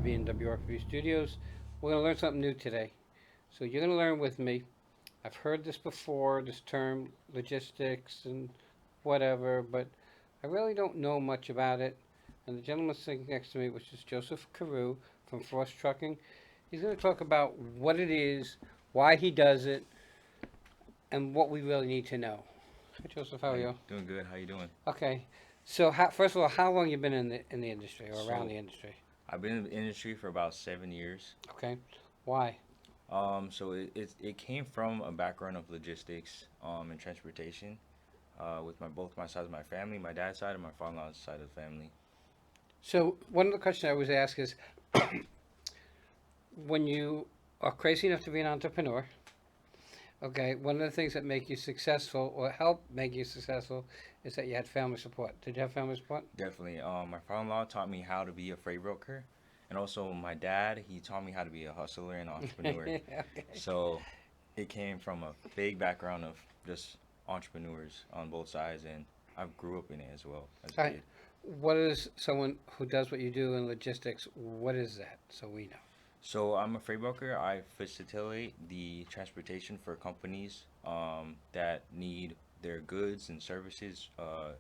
WRPB and WRPB Studios. We're going to learn something new today. So you're going to learn with me. I've heard this before, this term logistics and whatever, but I really don't know much about it. And the gentleman sitting next to me, which is Joseph Carew from Frost Trucking, he's going to talk about what it is, why he does it, and what we really need to know. Hi, Joseph. How are Hey, you? doing good. How you doing? Okay. So, first of all, how long you been in the industry or around So the industry? I've been in the industry for about 7 years. Okay. Why? So it came from a background of logistics, and transportation, with my both my sides of my family, my dad's side and my father-in-law's side of the family. So, one of the questions I always ask is, when you are crazy enough to be an entrepreneur, okay, one of the things that make you successful or help make you successful is that you had family support. Did you have family support? Definitely. My father-in-law taught me how to be a freight broker, and also my dad, he taught me how to be a hustler and entrepreneur. Okay. So it came from a big background of just entrepreneurs on both sides, and I grew up in it as well as a All right. kid. What is someone who does what you do in logistics? What is that? So we know. So I'm a freight broker. I facilitate the transportation for companies that need their goods and services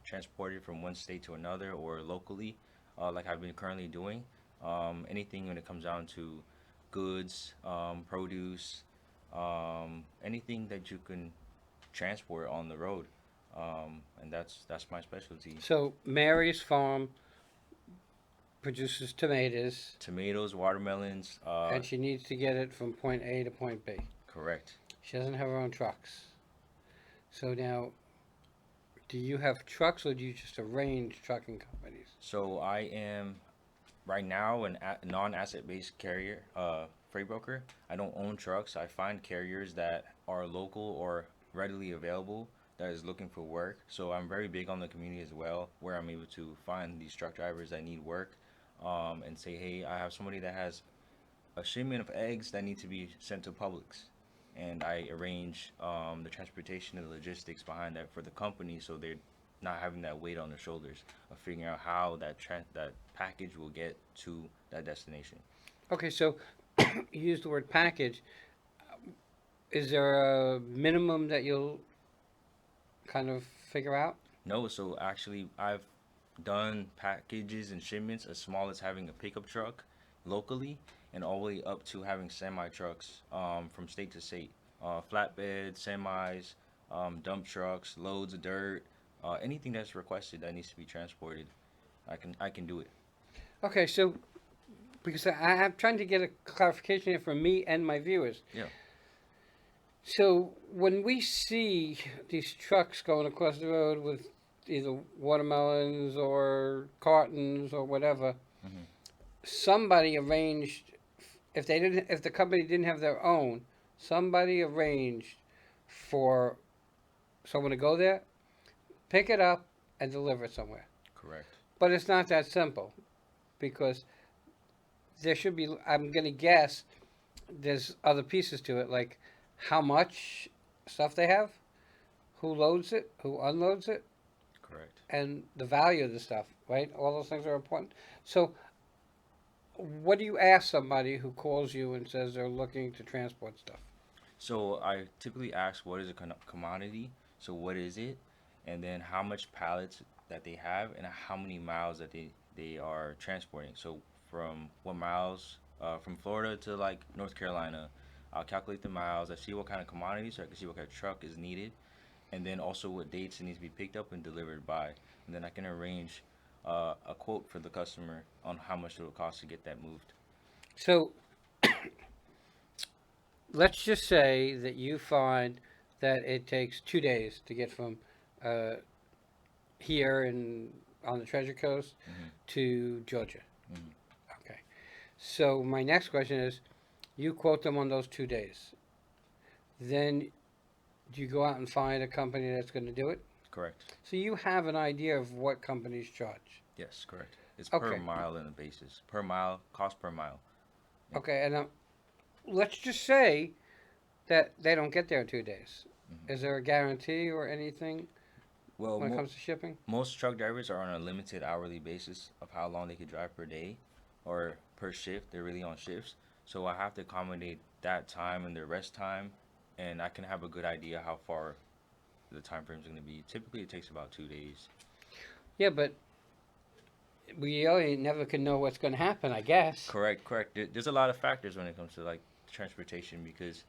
transported from one state to another or locally, like I've been currently doing. Anything when it comes down to goods, produce, anything that you can transport on the road, and that's my specialty. So Mary's farm produces tomatoes, Tomatoes, watermelons, and she needs to get it from point A to point B. correct. She doesn't have her own trucks. So now, do you have trucks or do you just arrange trucking companies? So I am right now non-asset based carrier, freight broker. I don't own trucks. I find carriers that are local or readily available that is looking for work. So I'm very big on the community as well, where I'm able to find these truck drivers that need work, and say, hey, I have somebody that has a shipment of eggs that need to be sent to Publix. And I arrange the transportation and the logistics behind that for the company, so they're not having that weight on their shoulders of figuring out how that package will get to that destination. Okay, so you use the word package. Is there a minimum that you'll kind of figure out? No, so actually, I've done packages and shipments as small as having a pickup truck locally, and all the way up to having semi trucks from state to state, flatbed, semis, dump trucks, loads of dirt, anything that's requested that needs to be transported. I can do it. Okay, so because I'm trying to get a clarification here from me and my viewers. Yeah. So when we see these trucks going across the road with either watermelons or cartons or whatever, Hmm. somebody arranged, if the company didn't have their own, somebody arranged for someone to go there, pick it up, and deliver it somewhere. Correct. But it's not that simple because there should be, I'm going to guess, there's other pieces to it, like how much stuff they have, who loads it, who unloads it, Correct. and the value of the stuff, right? All those things are important. So, what do you ask somebody who calls you and says they're looking to transport stuff? So I typically ask what is a commodity. So what is it, and then how much pallets that they have, and how many miles that they are transporting. So from what miles, from Florida to like North Carolina, I'll calculate the miles. I see what kind of commodity, so I can see what kind of truck is needed, and then also what dates it needs to be picked up and delivered by, and then I can arrange a quote for the customer on how much it will cost to get that moved. So, let's just say that you find that it takes 2 days to get from uh, here in on the Treasure Coast Hmm. to Georgia. Hmm. Okay. So my next question is, you quote them on those 2 days. Then do you go out and find a company that's going to do it? Correct. So you have an idea of what companies charge. Yes, correct. It's per Okay. mile in the basis. Per mile, cost per mile. Yeah. Okay. And let's just say that they don't get there in 2 days. Hmm. Is there a guarantee or anything Well, when it comes to shipping? most truck drivers are on a limited hourly basis of how long they could drive per day, or per shift. They're really on shifts, so I have to accommodate that time and their rest time, and I can have a good idea how far the time frame is going to be. Typically, it takes about 2 days. Yeah, but we really never can know what's going to happen, I guess. Correct, correct. There's a lot of factors when it comes to like transportation because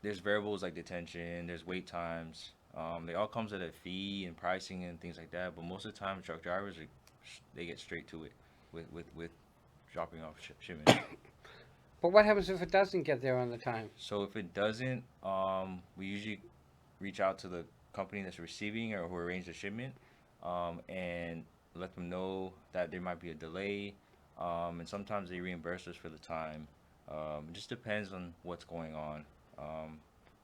there's variables like detention, there's wait times. They all comes at a fee and pricing and things like that. But most of the time, truck drivers they get straight to it with dropping off shipments. But what happens if it doesn't get there on the time? So if it doesn't, we usually reach out to the company that's receiving or who arranged the shipment, and let them know that there might be a delay. And sometimes they reimburse us for the time. It just depends on what's going on.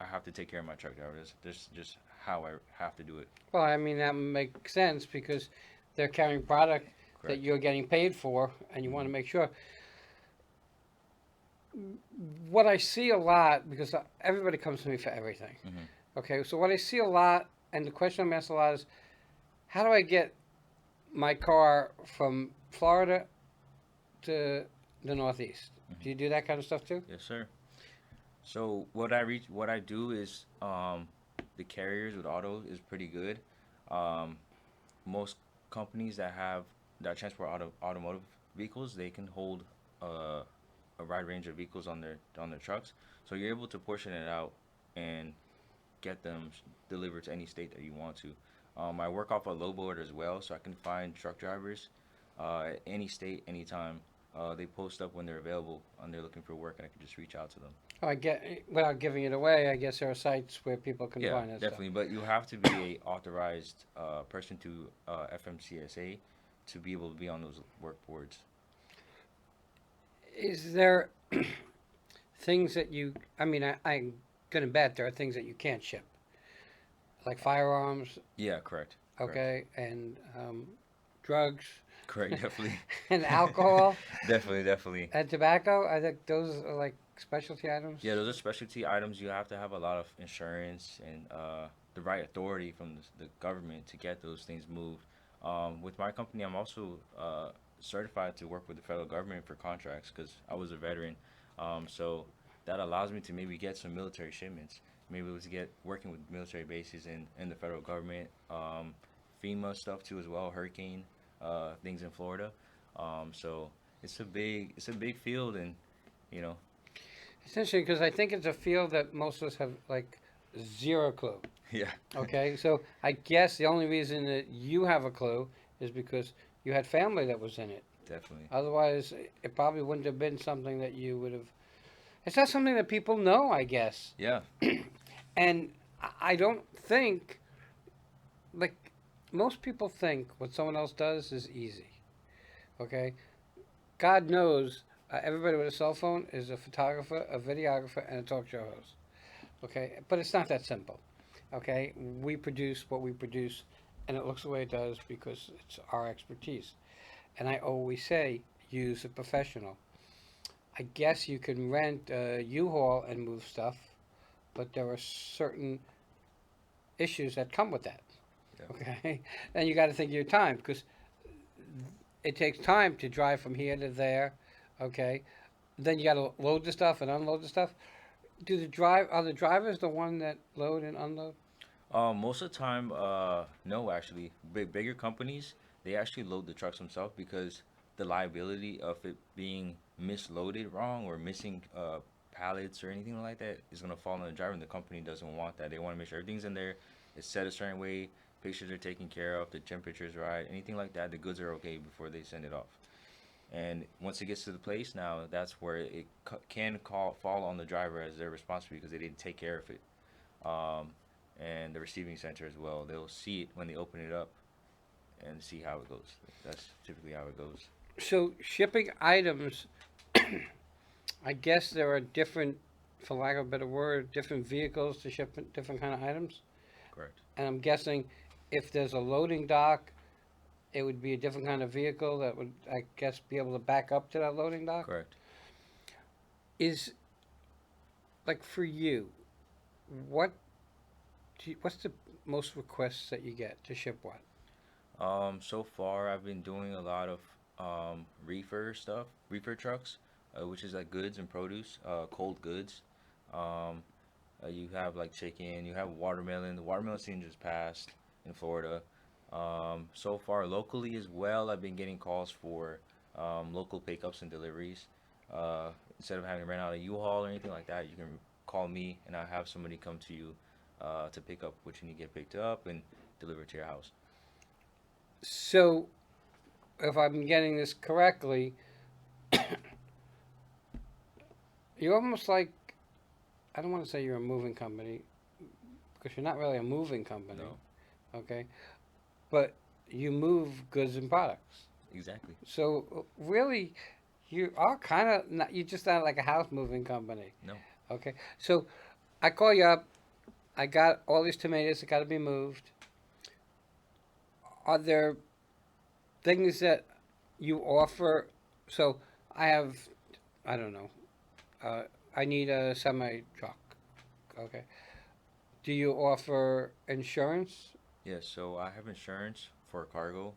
I have to take care of my truck driver. This just how I have to do it. Well, I mean, that makes sense because they're carrying product that Correct. you're getting paid for, and you want to Mhm. make sure. What I see a lot, because everybody comes to me for everything. Mhm. Okay, so what I see a lot, and the question I'm asked a lot is, how do I get my car from Florida to the Northeast? Do Mhm. you do that kind of stuff too? Yes, sir. So what I do is the carriers with auto is pretty good. Um, Most companies that transport automotive vehicles, they can hold uh, a wide range of vehicles on their trucks. So you're able to portion it out and get them delivered to any state that you want to. I work off a low board as well, so I can find truck drivers at any state, anytime. They post up when they're available and they're looking for work, and I can just reach out to them. Oh, I get without giving it away. I guess there are sites where people can Yeah, find that stuff. definitely. But you have to be a authorized person to FMCSA to be able to be on those work boards. Is there things that you? I mean, I'm gonna bet there are things that you can't ship, like firearms, Yeah, correct. Correct. okay, and drugs, Correct, definitely. and alcohol Definitely, definitely. and tobacco. I think those are like specialty items. Yeah, those are specialty items. You have to have a lot of insurance and the right authority from the government to get those things moved. With my company, I'm also certified to work with the federal government for contracts because I was a veteran. So that allows me to maybe get some military shipments. Maybe to get working with military bases in the federal government, FEMA stuff too as well, hurricane things in Florida. So it's a big field, and you know, It's interesting because I think it's a field that most of us have like zero clue. yeah, Okay, so I guess the only reason that you have a clue is because you had family that was in it. definitely. Otherwise, it probably wouldn't have been something that you would have. It's not something that people know, I guess. Yeah, And I don't think, like, most people think what someone else does is easy. Okay? God knows everybody with a cell phone is a photographer, a videographer, and a talk show host. Okay? But it's not that simple. Okay? We produce what we produce, and it looks the way it does because it's our expertise. And I always say, use a professional. I guess you can rent a U-Haul and move stuff, but there are certain issues that come with that. yeah, Okay? And you got to think of your time because it takes time to drive from here to there. Okay? Then you got to load the stuff and unload the stuff. Do the drive are the drivers the one that load and unload? Most of the time, no, actually, bigger companies they actually load the trucks themselves because the liability of it being misloaded wrong or missing pallets or anything like that is gonna fall on the driver, and the company doesn't want that. They want to make sure everything's in there, it's set a certain way, pictures are taken care of, the temperature's right, anything like that, the goods are okay before they send it off. And once it gets to the place, now that's where it can fall on the driver as their responsibility because they didn't take care of it. Um, and the receiving center as well. They'll see it when they open it up and see how it goes. That's typically how it goes. So shipping items, I guess there are different, for lack of a better word, different vehicles to ship different kind of items. Correct. And I'm guessing if there's a loading dock, it would be a different kind of vehicle that would, I guess, be able to back up to that loading dock. Correct. Is like for you, what what's the most requests that you get to ship what? So far I've been doing a lot of reefer trucks, which is like goods and produce, cold goods. Um, you have like chicken, you have watermelon. The watermelon season just passed in Florida. So far locally as well, I've been getting calls for local pickups and deliveries. Instead of having to rent out a U-Haul or anything like that, you can call me and I'll have somebody come to you to pick up what you need to get picked up and delivered to your house. So, if I'm getting this correctly, you're almost like, I don't want to say you're a moving company because you're not really a moving company, No, okay? But you move goods and products. exactly. So, really, you are kind of not, you're just not like a house moving company, No. okay? So, I call you up, I got all these tomatoes that got to be moved. Are there things that you offer? So, I have, I don't know, uh, I need a semi truck, okay? Do you offer insurance? Yeah, so I have insurance for cargo.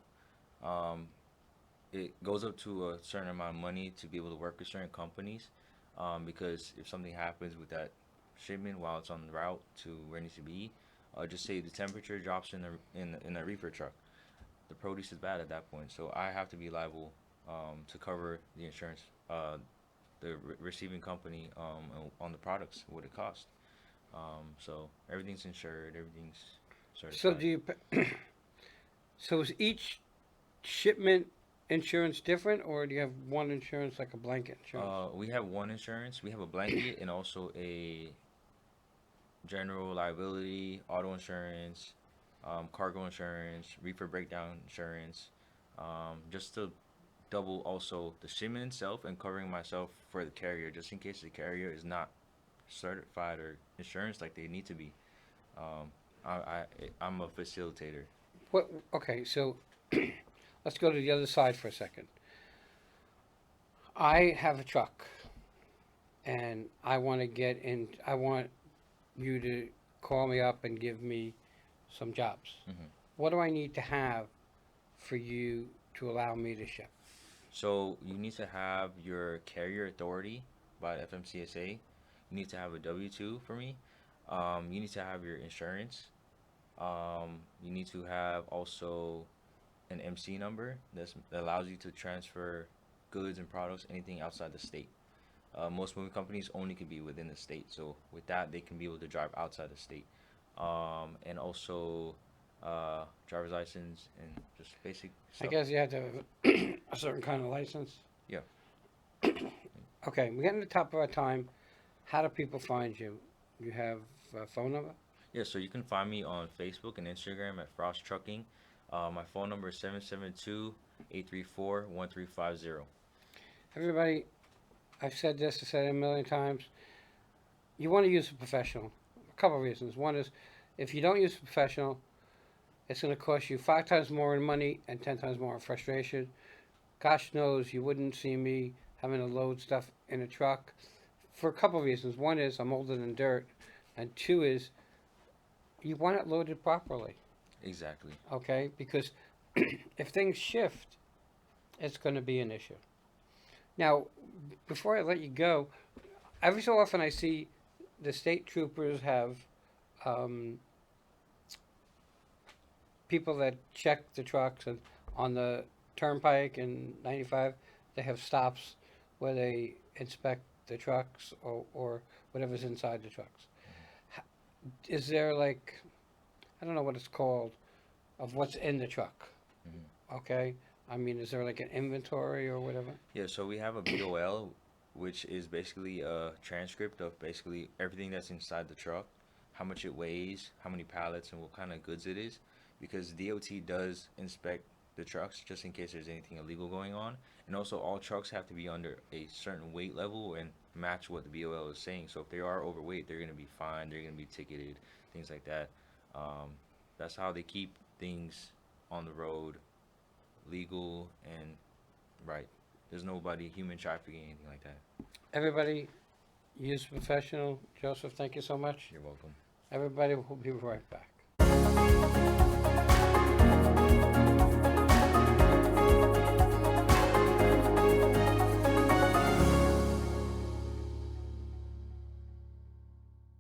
Um, it goes up to a certain amount of money to be able to work with certain companies. Because if something happens with that shipment while it's on the route to where it needs to be, just say the temperature drops in a reefer truck, the produce is bad at that point. So I have to be liable to cover the insurance, the receiving company on the products, what it costs. So everything's insured, everything's So certified. do you, so is each shipment insurance different, or do you have one insurance like a blanket insurance? We have one insurance. We have a blanket and also a general liability, auto insurance, cargo insurance, reefer breakdown insurance, just to double also the shipment itself and covering myself for the carrier, just in case the carrier is not certified or insurance like they need to be. Um, I'm a facilitator. What? Okay, so let's go to the other side for a second. I have a truck, and I want to get in. I want you to call me up and give me some jobs. Hmm. What do I need to have for you to allow me to ship? So you need to have your carrier authority by FMCSA. You need to have a W-2 for me. You need to have your insurance. You need to have also an MC number that allows you to transfer goods and products, anything outside the state. Most moving companies only can be within the state, so with that, they can be able to drive outside the state. And also driver's license and just basic I stuff. guess you have to have a certain kind of license. Yeah. Okay, we're getting to the top of our time. How do people find you? You have a phone number? Yeah, so you can find me on Facebook and Instagram at Frost Trucking. My phone number is 772-834-1350. Everybody, I've said this, I said it a million times. You want to use a professional. A couple of reasons. One is if you don't use a professional, it's going to cost you 5 times more in money and 10 times more in frustration. Gosh knows you wouldn't see me having to load stuff in a truck for a couple of reasons. One is I'm older than dirt, and two is you want it loaded properly, Exactly. okay? Because if things shift, it's going to be an issue. Now, before I let you go, every so often I see the state troopers have um, people that check the trucks, and on the turnpike and 95, they have stops where they inspect the trucks or whatever's inside the trucks. Is there like, I don't know what it's called, of what's in the truck? Hmm. Okay? I mean, is there like an inventory or whatever? Yeah, so we have a BOL, which is basically a transcript of basically everything that's inside the truck, how much it weighs, how many pallets, and what kind of goods it is. Because DOT does inspect the trucks just in case there's anything illegal going on. And also, all trucks have to be under a certain weight level and match what the BOL is saying. So if they are overweight, they're going to be fined, they're going to be ticketed, things like that. Um, that's how they keep things on the road legal and right. There's nobody human trafficking, anything like that. Everybody use professional. Joseph, thank you so much. You're welcome. Everybody will be right back.